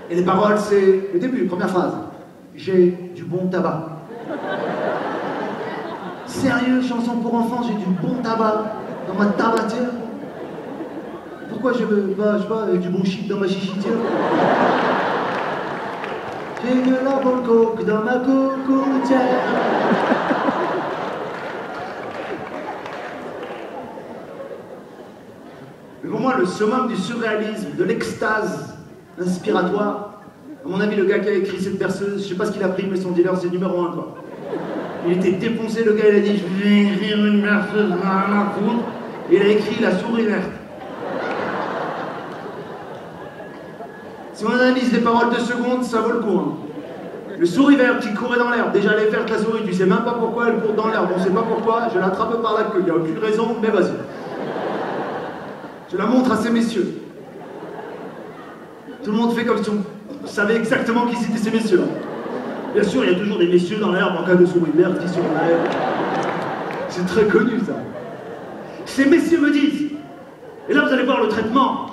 Et les paroles, c'est le début, première phrase. J'ai du bon tabac. Sérieux, chanson pour enfants, j'ai du bon tabac dans ma tabatière. Pourquoi je veux pas, je sais pas, avec du bon shit dans ma chichitière? J'ai de la bonne coke dans ma cocotière. Mais pour moi, le summum du surréalisme, de l'extase inspiratoire, à mon avis, le gars qui a écrit cette berceuse, je sais pas ce qu'il a pris, mais son dealer, c'est numéro 1, quoi. Il était défoncé, le gars, il a dit, je vais écrire une berceuse, rien à foutre. Et il a écrit La souris verte. Si on analyse les paroles 2 secondes, ça vaut le coup. Hein. Le souris verte qui courait dans l'herbe, déjà elle est verte la souris, tu sais même pas pourquoi elle court dans l'herbe, on sait pas pourquoi, je l'attrape par la queue, il n'y a aucune raison, mais vas-y. Je la montre à ces messieurs. Tout le monde fait comme si on savait exactement qui c'était ces messieurs. Bien sûr, il y a toujours des messieurs dans l'herbe en cas de souris verte qui sont dans l'herbe. C'est très connu ça. Ces messieurs me disent, et là vous allez voir le traitement.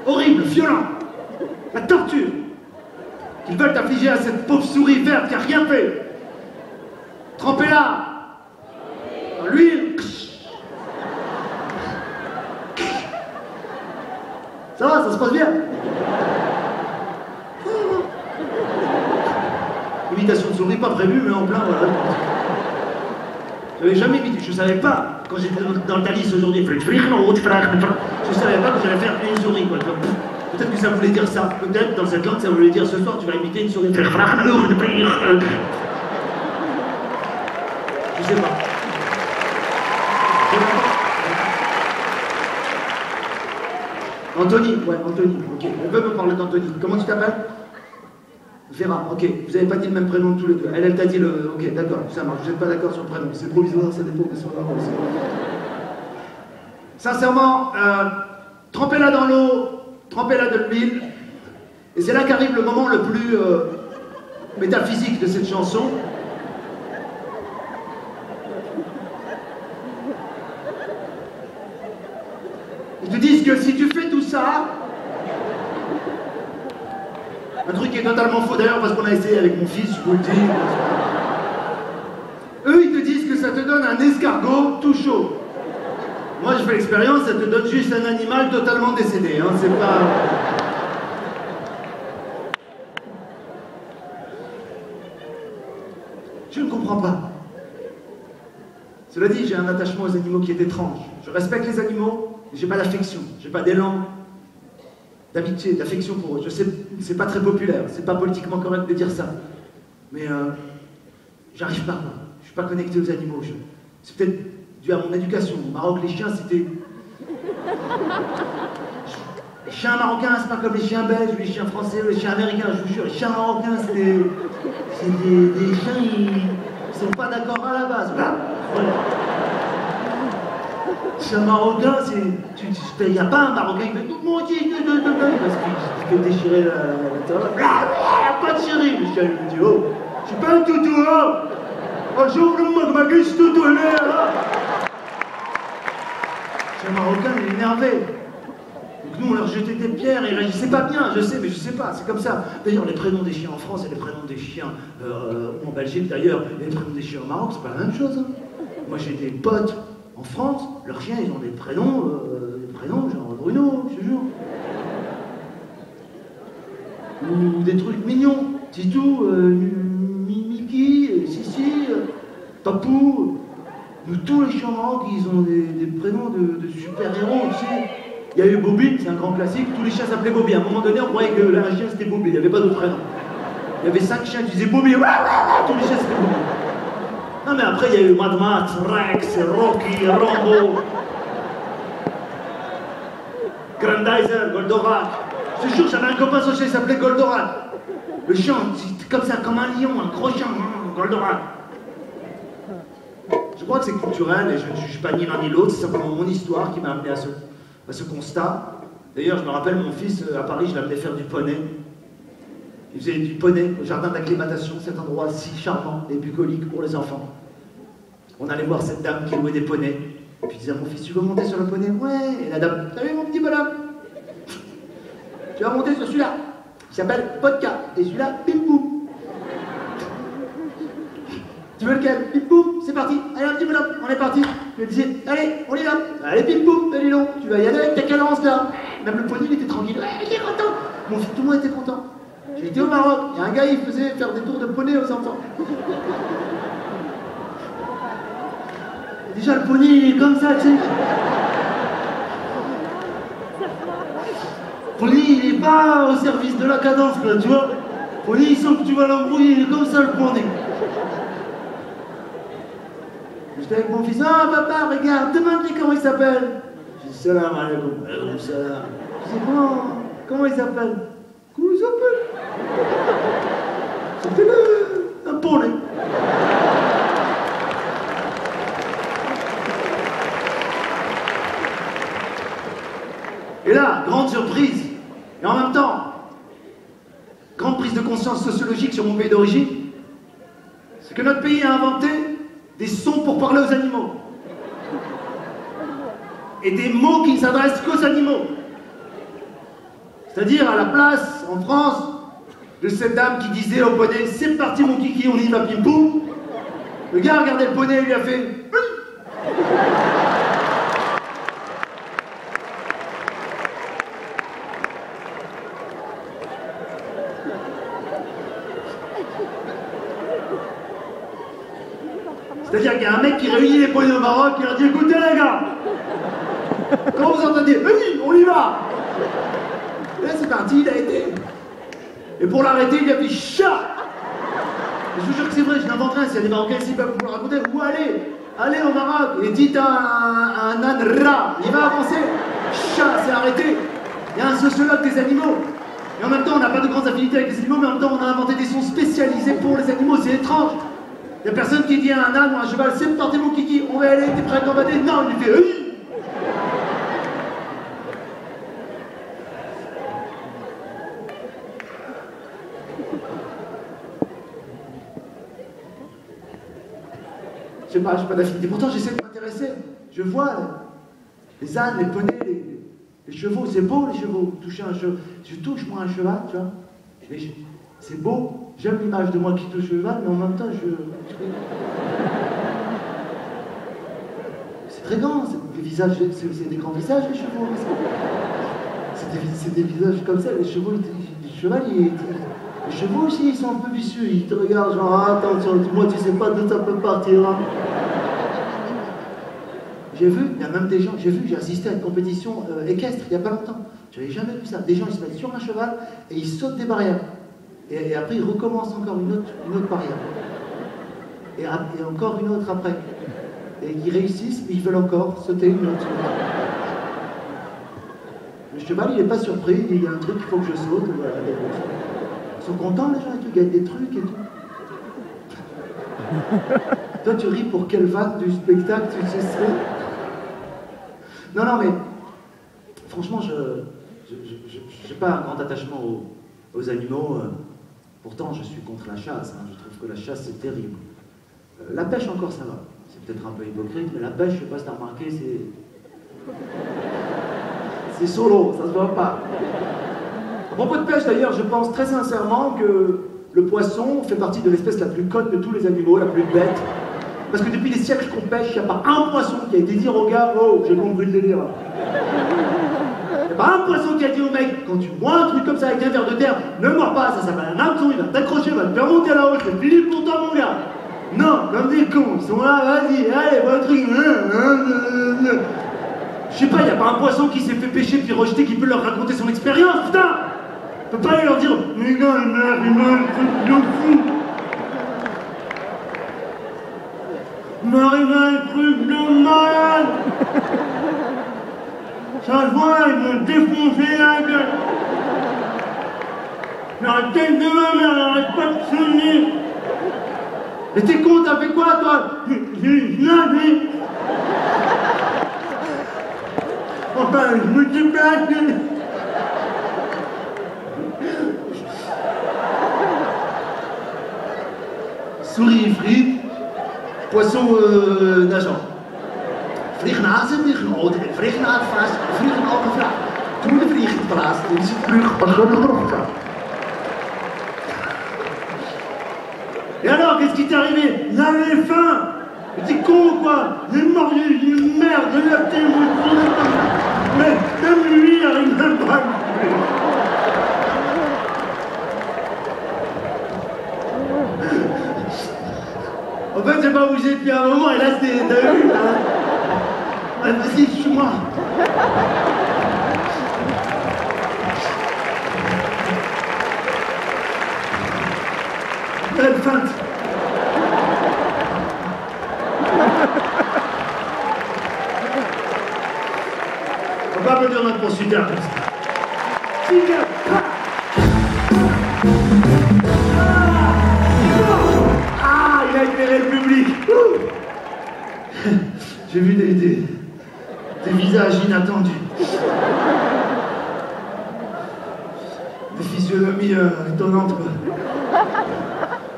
Horrible, violent, la torture qu'ils veulent affliger à cette pauvre souris verte qui a rien fait. Trempez-la dans l'huile. Ça va, ça se passe bien. Imitation de souris, pas prévue, mais en plein, voilà. J'avais jamais imité, je savais pas, quand j'étais dans le Thalys aujourd'hui, je savais pas que j'allais faire une souris, quoi. Peut-être que ça voulait dire ça, peut-être dans cette langue ça voulait dire ce soir tu vas imiter une souris. Je sais pas. Anthony, ouais, Anthony, ok. On peut me parler d'Anthony. Comment tu t'appelles? Vera, ok. Vous n'avez pas dit le même prénom tous les deux. Elle t'a dit le... Ok, d'accord, ça marche. Vous n'êtes pas d'accord sur le prénom. C'est provisoire, ça dépend de son parole. Sincèrement, trempez-la dans l'eau, trempez-la de l'huile. Et c'est là qu'arrive le moment le plus métaphysique de cette chanson. Ils te disent que si tu fais tout ça, un truc qui est totalement faux d'ailleurs parce qu'on a essayé avec mon fils, je vous le dis. Eux, ils te disent que ça te donne un escargot tout chaud. Moi, je fais l'expérience, ça te donne juste un animal totalement décédé. Hein, c'est pas... Je ne comprends pas. Cela dit, j'ai un attachement aux animaux qui est étrange. Je respecte les animaux, mais j'ai pas d'affection, j'ai pas d'élan d'amitié, d'affection pour eux. Je sais, c'est pas très populaire, c'est pas politiquement correct de dire ça. Mais j'arrive pas, moi. Je suis pas connecté aux animaux. C'est peut-être dû à mon éducation. Au Maroc, les chiens, c'était... Les chiens marocains, c'est pas comme les chiens belges, les chiens français, les chiens américains, je vous jure. Les chiens marocains, c'est des chiens, ils sont pas d'accord à la base. Voilà. Les chiens marocains, il n'y a pas un Marocain qui fait tout mon Dieu, parce qu'il fait déchirer la terre. Pas de chérie. Le chien lui dit, oh, je suis pas un toutou, hein. Oh, j'ouvre ma gueule, ce toutou, là. Le chien marocain, il est énervé. Donc nous, on leur jetait des pierres et ils réagissaient pas bien, je sais, mais je sais pas, c'est comme ça. D'ailleurs, les prénoms des chiens en France et les prénoms des chiens en Belgique, d'ailleurs, et les prénoms des chiens au Maroc, c'est pas la même chose. Hein. Moi, j'ai des potes en France, leurs chiens, ils ont des prénoms genre Bruno, je te jure. Ou des trucs mignons, Titou, Miki, Sissi, Papou. Nous, tous les chiens au Maroc, ils ont des prénoms de super-héros, tu sais. Il y a eu Bobby, c'est un grand classique, tous les chiens s'appelaient Bobby. À un moment donné, on croyait que un chien c'était Bobby, il n'y avait pas d'autre prénom. Il y avait 5 chiens qui disaient Bobby, tous les chiens c'était Bobby. Non mais après, il y a eu Mad Max, Rex, Rocky, Rambo, Grandizer, Goldorak. Je te jure, j'avais un copain sur chien, il s'appelait Goldorak. Le chien, c'était comme ça, comme un lion, un gros chien, Goldorak. Je crois que c'est culturel et je ne juge pas ni l'un ni l'autre, c'est simplement mon histoire qui m'a amené à ce constat. D'ailleurs, je me rappelle, mon fils, à Paris, je l'amenais faire du poney. Il faisait du poney au jardin d'acclimatation, cet endroit si charmant et bucolique pour les enfants. On allait voir cette dame qui louait des poneys. Et puis il disait à mon fils, tu veux monter sur le poney? Ouais. Et la dame, salut mon petit bonhomme. Tu vas monter sur celui-là. Il s'appelle Vodka. Et celui-là, Bim Boum. Tu veux lequel? Bim Boum, c'est parti. Allez, un petit bonhomme, on est parti. Je lui disais, allez, on y va. Allez, Bim Boum, allez, long. Tu vas y aller avec ta cadence là. Même le poney, il était tranquille. Ouais, il est content. Mon fils, tout le monde était content. J'ai été au Maroc. Il y a un gars, il faisait faire des tours de poney aux enfants. Déjà, le poney, il est comme ça, tu sais. Le poney, il est pas au service de la cadence, là, tu vois. Le poney, il sent que tu vas l'embrouiller, il est comme ça, le poney. J'étais avec mon fils, ah, papa, regarde, demande-lui comment il s'appelle. J'ai dit, salam alaikum, alaikum salam. Je dis, comment il s'appelle? Comment il s'appelle? C'était un poney. Et là, grande surprise, et en même temps, grande prise de conscience sociologique sur mon pays d'origine, c'est que notre pays a inventé des sons pour parler aux animaux. Et des mots qui ne s'adressent qu'aux animaux. C'est-à-dire, à la place, en France, de cette dame qui disait au poney, c'est parti mon kiki, on y va, pim poum. Le gars a regardé le poney et lui a fait, c'est-à-dire qu'il y a un mec qui réunit les poneys au Maroc et leur dit, écoutez les gars, quand vous entendez, oui, on y va. Et là c'est parti, il a été. Et pour l'arrêter, il a fait chat. Et je vous jure que c'est vrai, je n'invente rien, s'il y a des Marocains ici, ils peuvent vous le raconter. Où allez au Maroc et dites à un âne rat, il va avancer, chat, c'est arrêté. Il y a un sociologue des animaux. Et en même temps, on n'a pas de grandes affinités avec les animaux, mais en même temps, on a inventé des sons spécialisés pour les animaux, c'est étrange. Il n'y a personne qui dit à un âne ou à un cheval, c'est parti mon kiki, on va aller, t'es prêt à combattre? Non, il lui fait oui. Je sais pas d'affinité. Pourtant, j'essaie de m'intéresser. Je vois les ânes, les poneys, les chevaux. C'est beau, les chevaux. Toucher un cheval. Je touche, moi, un cheval, tu vois. C'est beau. J'aime l'image de moi qui touche le cheval, mais en même temps, c'est très grand. C'est des grands visages, les chevaux. C'est des visages comme ça. Les chevaux, les chevaux aussi, ils sont un peu vicieux. Ils te regardent, genre, ah, attention, dis-moi, tu sais pas d'où ça peut partir. Hein. J'ai vu, il y a même des gens, j'ai assisté à une compétition équestre il n'y a pas longtemps. J'avais jamais vu ça. Des gens, ils se mettent sur un cheval et ils sautent des barrières. Et après, ils recommencent encore une autre barrière. Et encore une autre après. Et ils réussissent, mais ils veulent encore sauter une autre. Le cheval, il n'est pas surpris, il y a un truc qu'il faut que je saute. Voilà. Ils sont contents, les gens, et tout, gagnent des trucs et tout. Toi, tu ris pour quelle vanne du spectacle tu sais ça? Non, mais franchement, je n'ai pas un grand attachement aux animaux. Pourtant, je suis contre la chasse. Hein. Je trouve que la chasse, c'est terrible. La pêche, encore, ça va. C'est peut-être un peu hypocrite, mais la pêche, je ne sais pas si tu as remarqué, c'est solo, ça se voit pas. À propos de pêche, d'ailleurs, je pense très sincèrement que le poisson fait partie de l'espèce la plus conne de tous les animaux, la plus bête. Parce que depuis des siècles qu'on pêche, il n'y a pas un poisson qui a été dire au gars, oh, j'ai compris le délire. Il n'y a pas un poisson qui a dit au mec, quand tu bois un truc comme ça avec un verre de terre, ne mords pas, ça s'appelle un hameçon, il va t'accrocher, il va te faire monter là-haut, c'est fini pour toi, mon gars. Non, comme des cons, ils sont là, vas-y, allez, vois le truc. Je sais pas, il n'y a pas un poisson qui s'est fait pêcher puis rejeter qui peut leur raconter son expérience, putain. On peut pas aller leur dire, mais non, il meurt, truc de fou. Il m'arrive un truc de malade. Ça se voit, ils vont défoncer la gueule. La tête de ma mère, elle arrête pas de sonner. Mais t'es con, t'as fait quoi, toi? J'ai navé. Enfin, je me suis placé. Souris frites, Poisson nageant. Vliegnazen, vliegenoten, vliegnaadvast, vliegenogenvraag. Toen de vlieg geplaatst in zijn vlug was er nog gaan. Et alors, qu'est-ce qui t'est arrivé? J'avais faim. Mais t'es con ou quoi? J'ai mangé une merde de la thé, mais même lui, il arrive même pas à me tuer. En fait, j'ai pas bougé depuis un moment, et là, t'as vu, là. Allez, vas-y, suis-moi. Belle feinte. On va pas dire notre poursuiteur comme ça. Ah, il a éclairé le public. J'ai vu des visages inattendus. Des physionomies étonnantes, quoi.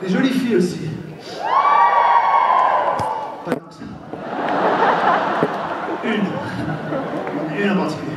Des jolies filles aussi. Pas tant que ça. Une en particulier.